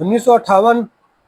1958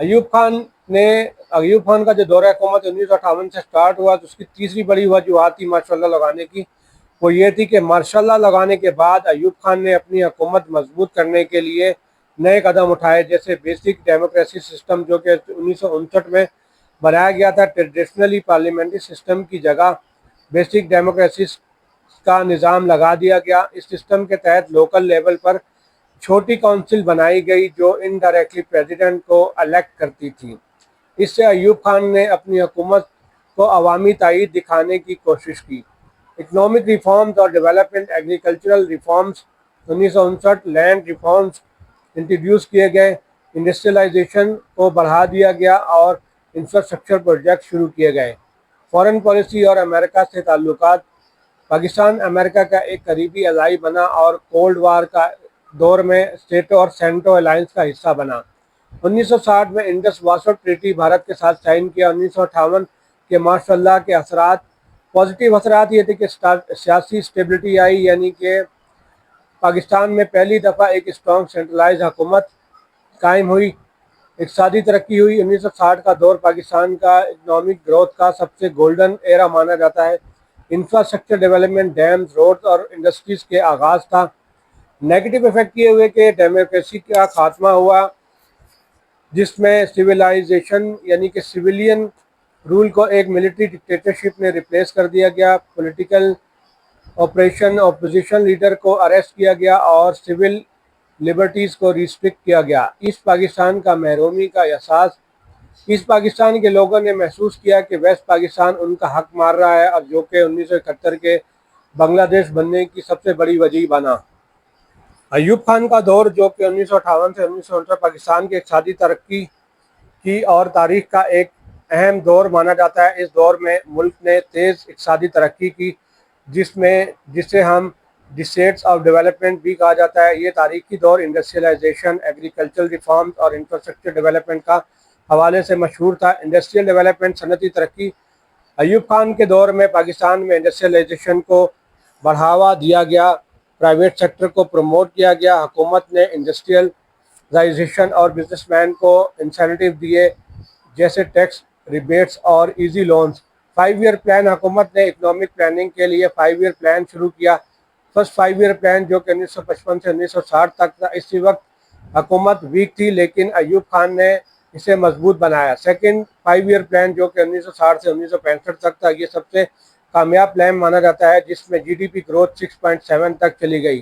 ایوب خان کا جو دورہ حکومت 1958 سے سٹارٹ ہوا تو اس کی تیسری بڑی وجوہات تھی ماشاء اللہ لگانے کی، وہ یہ تھی کہ ماشاء اللہ لگانے کے بعد ایوب خان نے اپنی حکومت مضبوط کرنے کے لیے نئے قدم اٹھائے، جیسے بیسک ڈیموکریسی سسٹم جو کہ 1959 میں بنایا گیا تھا۔ ٹریڈیشنلی پارلیمنٹری سسٹم کی جگہ بیسک ڈیموکریسی کا نظام لگا دیا گیا۔ اس سسٹم کے تحت لوکل لیول پر چھوٹی کونسل بنائی گئی جو انڈائریکٹلی پریزیڈنٹ کو الیکٹ کرتی تھی۔ اس سے ایوب خان نے اپنی حکومت کو عوامی تائید دکھانے کی کوشش کی۔ اکنامک ریفارمز اور development, agricultural reforms 1959، land reforms introduce کیے گئے، انڈسٹریلائزیشن کو بڑھا دیا گیا اور انفراسٹرکچر پروجیکٹ شروع کیے گئے۔ فارن پالیسی اور امریکہ سے تعلقات، پاکستان امریکہ کا ایک قریبی عزائی بنا اور کولڈ وار کا دور میں سیٹو اور سینٹو الائنس کا حصہ بنا۔ 1960 میں انڈس واسو ٹریٹی بھارت کے ساتھ سائن کیا۔ 1958 کے ماشاء اللہ کے اثرات، پازیٹیو اثرات یہ تھے کہ سیاسی اسٹیبلٹی آئی، یعنی کہ پاکستان میں پہلی دفعہ ایک اسٹرانگ سینٹرلائز حکومت قائم ہوئی، اقتصادی ترقی ہوئی۔ 1960 کا دور پاکستان کا اکنامک گروتھ کا سب سے گولڈن ایرا مانا جاتا ہے۔ انفراسٹرکچر ڈیولپمنٹ، ڈیمز، روڈز اور انڈسٹریز کے آغاز تھا۔ نیگیٹو افیکٹ یہ ہوئے کہ ڈیموکریسی کا خاتمہ ہوا، جس میں سویلائزیشن یعنی کہ سویلین رول کو ایک ملٹری ڈکٹیٹرشپ نے ریپلیس کر دیا گیا۔ پولیٹیکل آپریشن، اپوزیشن لیڈر کو اریسٹ کیا گیا اور سول لبرٹیز کو ریسٹرکٹ کیا گیا۔ ایسٹ پاکستان کا محرومی کا احساس، ایسٹ پاکستان کے لوگوں نے محسوس کیا کہ ویسٹ پاکستان ان کا حق مار رہا ہے، اور جو کہ 1971 کے بنگلہ دیش بننے کی سب سے بڑی وجہ بنا۔ ایوب خان کا دور جو کہ 1958 سے 1959 پاکستان کی اقتصادی ترقی کی اور تاریخ کا ایک اہم دور مانا جاتا ہے۔ اس دور میں ملک نے تیز اقتصادی ترقی کی، جسے ہم ڈیسیڈس آف ڈیولپمنٹ بھی کہا جاتا ہے۔ یہ تاریخی دور انڈسٹریلائزیشن، ایگریکلچرل ریفارمز اور انفراسٹرکچر ڈیولپمنٹ کا حوالے سے مشہور تھا۔ انڈسٹریل ڈیولپمنٹ، صنعتی ترقی، ایوب خان کے دور میں پاکستان میں انڈسٹریلائزیشن کو بڑھاوا دیا گیا، پرائیویٹ سیکٹر کو پروموٹ کیا گیا۔ حکومت نے انڈسٹریلائزیشن اور بزنس مین کو انسینٹیو دیے، جیسے ٹیکس ریبیٹس اور ایزی لونز۔ 5 ایئر پلان، حکومت نے اکنامک پلاننگ کے لیے 5 ایئر پلان شروع کیا۔ فرسٹ 5 ایئر پلان جو کہ 1955 سے 1960 تک تھا، اسی وقت حکومت ویک تھی لیکن ایوب خان نے اسے مضبوط بنایا۔ سیکنڈ 5 ایئر پلان جو کہ 1960 سے 1965 تک تھا، یہ سب سے کامیاب پلان مانا جاتا ہے، جس میں جی ڈی پی گروتھ 6.7 تک چلی گئی۔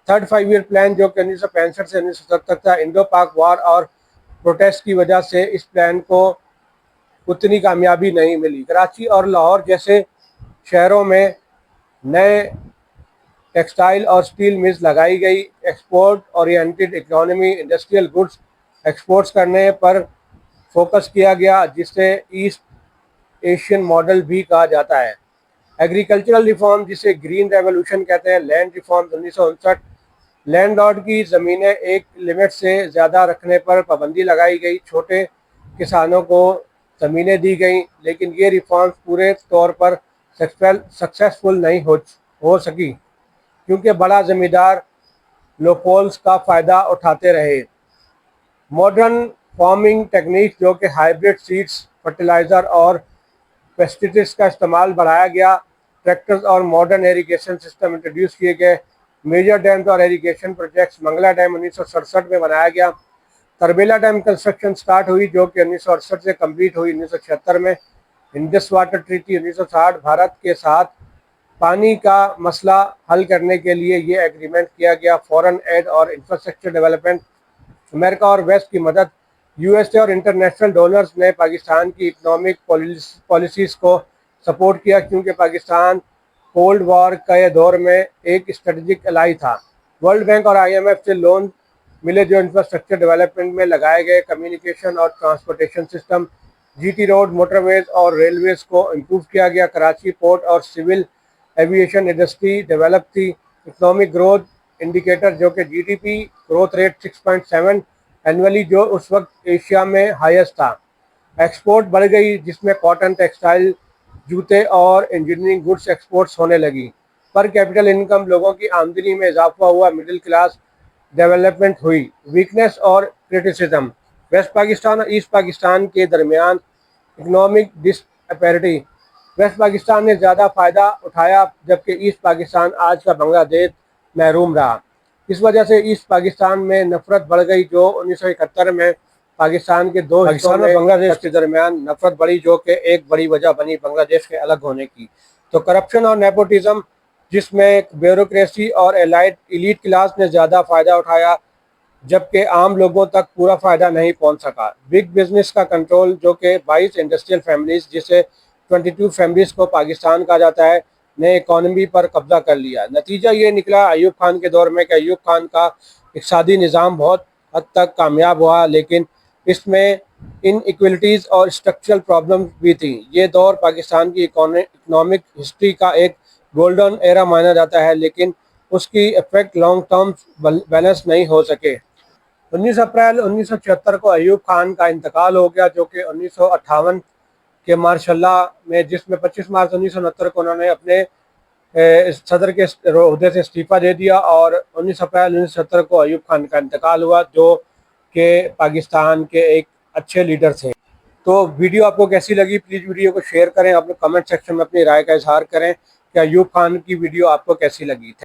تھرڈ 5 ایئر پلان جو کہ 1965 سے 1970 تک تھا، انڈو پاک وار اور پروٹیسٹ کی وجہ سے اس پلان کو اتنی کامیابی نہیں ملی۔ کراچی اور لاہور جیسے شہروں میں نئے ٹیکسٹائل اور سٹیل ملز لگائی گئی۔ Export oriented economy, industrial goods exports کرنے پر فوکس کیا گیا، جسے ایسٹ ایشین ماڈل بھی کہا جاتا ہے۔ ایگریکلچرل ریفارم جسے گرین ریولوشن کہتے ہیں۔ لینڈ ریفارم 1959، لینڈ لارڈ کی زمینیں ایک لمٹ سے زیادہ رکھنے پر پابندی لگائی گئی، چھوٹے کسانوں کو زمینیں دی گئیں، لیکن یہ ریفارمز پورے طور پر سکسیسفل نہیں ہو سکی کیونکہ بڑا زمیندار لوپولز کا فائدہ اٹھاتے رہے۔ ماڈرن فارمنگ ٹیکنیکس جو کہ ہائیبرڈ سیڈز، فرٹیلائزر اور پیسٹی سائڈز کا استعمال بڑھایا گیا۔ ٹریکٹرز اور ماڈرن ایریگیشن سسٹم انٹروڈیوس کیے گئے۔ میجر ڈیمز اور ایریگیشن پروجیکٹس، منگلا ڈیم 1967 میں بنایا گیا۔ تربیلا ڈیم کنسٹرکشن سٹارٹ ہوئی جو کہ 1968 سے کمپلیٹ ہوئی 1976 میں۔ انڈس واٹر ٹریٹی 1960، بھارت کے ساتھ پانی کا مسئلہ حل کرنے کے لیے یہ ایگریمنٹ کیا گیا۔ فورن ایڈ اور انفراسٹرکچر ڈیولپمنٹ، امریکہ اور ویسٹ کی مدد، یو ایس اے اور انٹرنیشنل ڈونرز نے پاکستان کی اکنامک پالیسیز کو سپورٹ کیا کیونکہ پاکستان کولڈ وار کے دور میں ایک اسٹریٹجک الائی تھا۔ ورلڈ بینک اور آئی ایم ایف سے لون ملے جو انفراسٹرکچر ڈیولپمنٹ میں لگائے گئے۔ کمیونیکیشن اور transportation system, G T road, motorways اور ریلویز کو امپروو کیا گیا۔ کراچی پورٹ اور سول ایویشن انڈسٹری ڈیولپ تھی۔ اکنامک گروتھ انڈیکیٹر جو کہ G D P growth rate 6.7 annually جو اس وقت ایشیا میں ہائیسٹ تھا۔ ایکسپورٹ بڑھ گئی جس میں کاٹن، ٹیکسٹائل، جوتے اور انجینئرنگ گڈس ایکسپورٹس ہونے لگی۔ پر کیپٹل انکم، لوگوں کی آمدنی میں اضافہ ہوا۔ مڈل کلاس ڈیولپمنٹ ہوئی۔ ویکنیس اور کرٹیسزم، ویسٹ پاکستان اور ایسٹ پاکستان کے درمیان اکنامک ڈسپیرٹی، ویسٹ پاکستان نے زیادہ فائدہ اٹھایا جبکہ ایسٹ پاکستان آج کا بنگلہ دیش محروم رہا۔ اس وجہ سے ایسٹ پاکستان میں نفرت بڑھ گئی جو 1971 میں پاکستان کے دو حصوں میں بنگلہ دیش کے درمیان نفرت بڑھی، جو کہ ایک بڑی وجہ بنی بنگلہ دیش کے الگ ہونے کی۔ تو کرپشن اور نیپوٹزم، جس میں بیوروکریسی اور ایلیٹ کلاس نے زیادہ فائدہ اٹھایا جبکہ عام لوگوں تک پورا فائدہ نہیں پہنچ سکا۔ بگ بزنس کا کنٹرول، جو کہ 22 انڈسٹریل فیملیز جسے 22 فیملیز کو پاکستان کہا جاتا ہے، نے اکانومی پر قبضہ کر لیا۔ نتیجہ یہ نکلا ایوب خان کے دور میں کہ ایوب خان کا اقتصادی نظام بہت حد تک کامیاب ہوا، لیکن اس میں ان ایکولیٹیز اور اسٹرکچرل پرابلمز بھی تھیں۔ یہ دور پاکستان کی اکنامک ہسٹری کا ایک گولڈن ایرا مانا جاتا ہے، لیکن اس کی ایفیکٹ لانگ ٹرم بیلنس نہیں ہو سکے۔ 19 اپریل 1976 کو ایوب خان کا انتقال ہو گیا، جو کہ 1958 کے مارش اللہ میں، جس میں 25 مارچ 1969 کو انہوں نے اپنے صدر کے عہدے سے استعفیٰ دے دیا، اور 19 اپریل 1970 کو ایوب خان کا انتقال ہوا، جو کہ پاکستان کے ایک اچھے لیڈر تھے۔ تو ویڈیو آپ کو کیسی لگی؟ پلیز ویڈیو کو شیئر کریں، اپنے کمنٹ سیکشن میں اپنی رائے کا اظہار کریں کہ ایوب خان کی ویڈیو آپ کو کیسی لگی۔